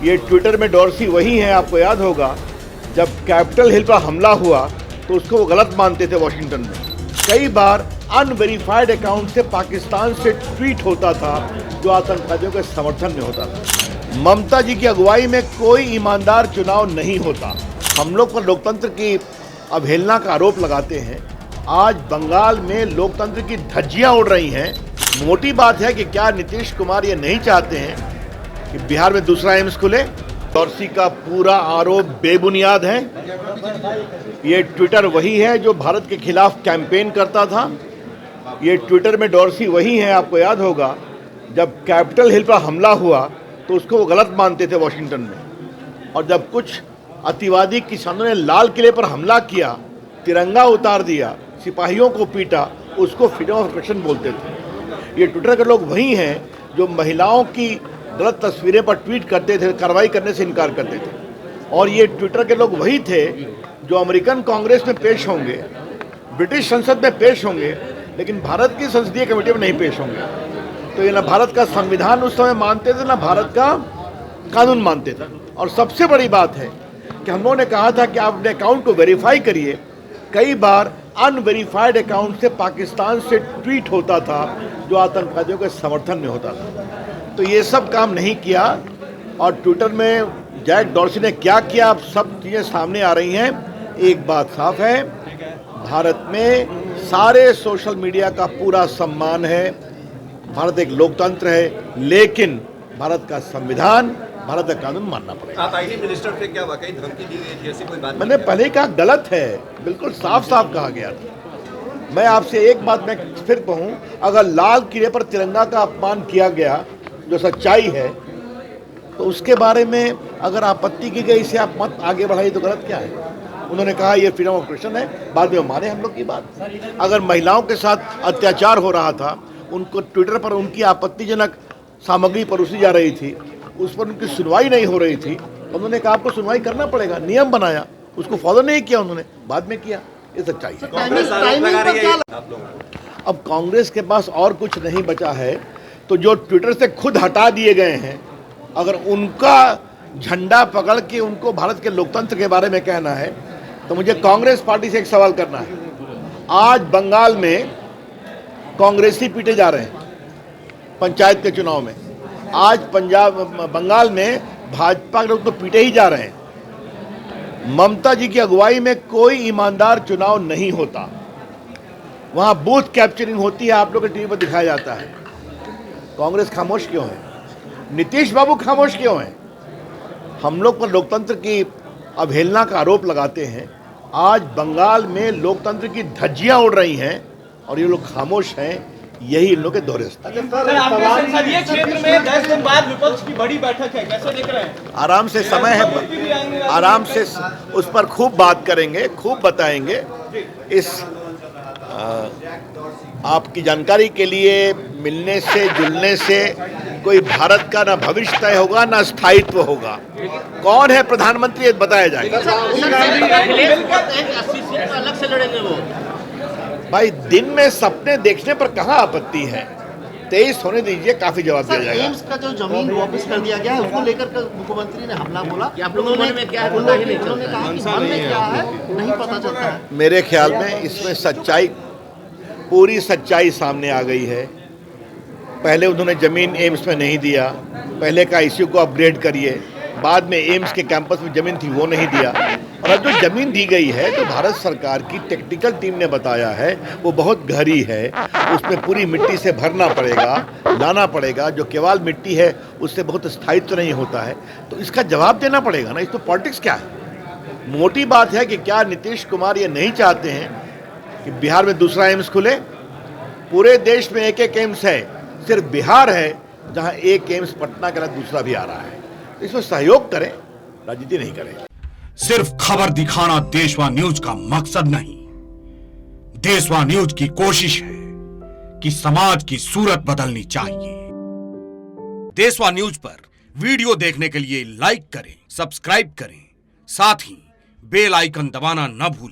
ये ट्विटर में डॉर्सी वही हैं, आपको याद होगा जब कैपिटल हिल पर हमला हुआ तो उसको वो गलत मानते थे वाशिंगटन में। कई बार अनवेरिफाइड अकाउंट से पाकिस्तान से ट्वीट होता था जो आतंकवादियों के समर्थन में होता था। ममता जी की अगुवाई में कोई ईमानदार चुनाव नहीं होता। हम लोग पर लोकतंत्र की अवहेलना का आरोप लगाते हैं। आज बंगाल में लोकतंत्र की धज्जियां उड़ रही हैं। मोटी बात है कि क्या नीतीश कुमार ये नहीं चाहते हैं कि बिहार में दूसरा एम्स खुले? डॉर्सी का पूरा आरोप बेबुनियाद है। ये ट्विटर वही है जो भारत के खिलाफ कैंपेन करता था। ये ट्विटर में डॉर्सी वही हैं, आपको याद होगा जब कैपिटल हिल पर हमला हुआ तो उसको वो गलत मानते थे वाशिंगटन में। और जब कुछ अतिवादी किसानों ने लाल किले पर हमला किया, तिरंगा उतार दिया, सिपाहियों को पीटा, उसको फ्रीडम ऑफ एक्सप्रेशन बोलते थे। ये ट्विटर के लोग वही हैं जो महिलाओं की गलत तस्वीरें पर ट्वीट करते थे, कार्रवाई करने से इनकार करते थे। और ये ट्विटर के लोग वही थे जो अमेरिकन कांग्रेस में पेश होंगे, ब्रिटिश संसद में पेश होंगे, लेकिन भारत की संसदीय कमेटी में नहीं पेश होंगे। तो ये ना भारत का संविधान उस समय मानते थे, ना भारत का कानून मानते थे। और सबसे बड़ी बात है कि हम लोगों ने कहा था कि आप अपने अकाउंट को वेरीफाई करिए। कई बार अनवेरिफाइड अकाउंट से पाकिस्तान से ट्वीट होता था जो आतंकवादियों के समर्थन में होता था। तो ये सब काम नहीं किया। और ट्विटर में जैक डॉर्सी ने क्या किया, अब सब चीज़ें सामने आ रही हैं। एक बात साफ है, भारत में सारे सोशल मीडिया का पूरा सम्मान है। भारत एक लोकतंत्र है, लेकिन भारत का संविधान, भारत का कानून मानना पड़ेगा। आप आईटी मिनिस्टर से क्या वाकई धमकी दी गई थी, ऐसी कोई बात? मैंने पहले कहा गलत है, बिल्कुल साफ साफ कहा गया था। मैं आपसे एक बात मैं फिर कहूँ, अगर लाल किले पर तिरंगा का अपमान किया गया जो सच्चाई है, तो उसके बारे में अगर आपत्ति की गई, इसे आप मत आगे बढ़ाइए, तो गलत क्या है? उन्होंने कहा ये फ्रीडम ऑफ एक्सप्रेशन है, बाद में माने हम लोग की बात। अगर महिलाओं के साथ अत्याचार हो रहा था, उनको ट्विटर पर उनकी आपत्तिजनक सामग्री परोसी जा रही थी, उस पर उनकी सुनवाई नहीं हो रही थी, तो उन्होंने कहा आपको सुनवाई करना पड़ेगा, नियम बनाया, उसको फॉलो नहीं किया उन्होंने, बाद में किया। ये सच्चाई है। अब कांग्रेस के पास और कुछ नहीं बचा है, तो जो ट्विटर से खुद हटा दिए गए हैं, अगर उनका झंडा पकड़ के उनको भारत के लोकतंत्र के बारे में कहना है, तो मुझे कांग्रेस पार्टी से एक सवाल करना है। आज बंगाल में कांग्रेसी पीटे जा रहे हैं पंचायत के चुनाव में। आज बंगाल में भाजपा के लोग तो पीटे ही जा रहे हैं। ममता जी की अगुवाई में कोई ईमानदार चुनाव नहीं होता। वहां बूथ कैप्चरिंग होती है, आप लोग के टीवी पर दिखाया जाता है। कांग्रेस खामोश क्यों है? नीतीश बाबू खामोश क्यों हैं? हम लोग पर लोकतंत्र की अवहेलना का आरोप लगाते हैं। आज बंगाल में लोकतंत्र की धज्जियां उड़ रही हैं और ये लोग खामोश हैं। यही इन लोग के दौरे। संसदीय क्षेत्र में 10 दिन बाद विपक्ष की बड़ी बैठक है, कैसे देख रहे हैं? आराम से समय है, आराम से उस पर खूब बात करेंगे, खूब बताएंगे। इस आपकी जानकारी के लिए, मिलने से जुलने से कोई भारत का ना भविष्य तय होगा ना स्थायित्व होगा। कौन है प्रधानमंत्री ये बताया जाएगा। अलग से लड़ेंगे वो। भाई दिन में सपने देखने पर कहाँ आपत्ति है? 23 होने दीजिए, काफी जवाब दिया जाएगा। एम्स का जो जमीन वापस कर दिया गया है, उसको लेकर मुख्यमंत्री ने हमला बोला कि आप लोगों में क्या है पता ही नहीं चलता। उन्होंने कहा कि मन में क्या है नहीं पता चलता है। मेरे ख्याल में इसमें सच्चाई, पूरी सच्चाई सामने आ गई है। पहले उन्होंने जमीन एम्स में नहीं दिया, पहले का आईसीयू को अपग्रेड करिए, बाद में एम्स के कैंपस में जमीन थी वो नहीं दिया। और अब जो जमीन दी गई है, तो भारत सरकार की टेक्निकल टीम ने बताया है वो बहुत गहरी है, उसमें पूरी मिट्टी से भरना पड़ेगा, लाना पड़ेगा। जो केवल मिट्टी है उससे बहुत स्थायित्व नहीं होता है, तो इसका जवाब देना पड़ेगा ना। इस तो पॉलिटिक्स क्या है? मोटी बात है कि क्या नीतीश कुमार ये नहीं चाहते हैं कि बिहार में दूसरा एम्स खुले? पूरे देश में एक एक एम्स है, सिर्फ बिहार है जहां एक एम्स पटना के अलावा दूसरा भी आ रहा है। इसमें सहयोग करें, राजनीति नहीं करें। सिर्फ खबर दिखाना देशवा न्यूज का मकसद नहीं। देशवा न्यूज की कोशिश है कि समाज की सूरत बदलनी चाहिए। देशवा न्यूज पर वीडियो देखने के लिए लाइक करें, सब्सक्राइब करें, साथ ही बेल आइकन दबाना न भूलें।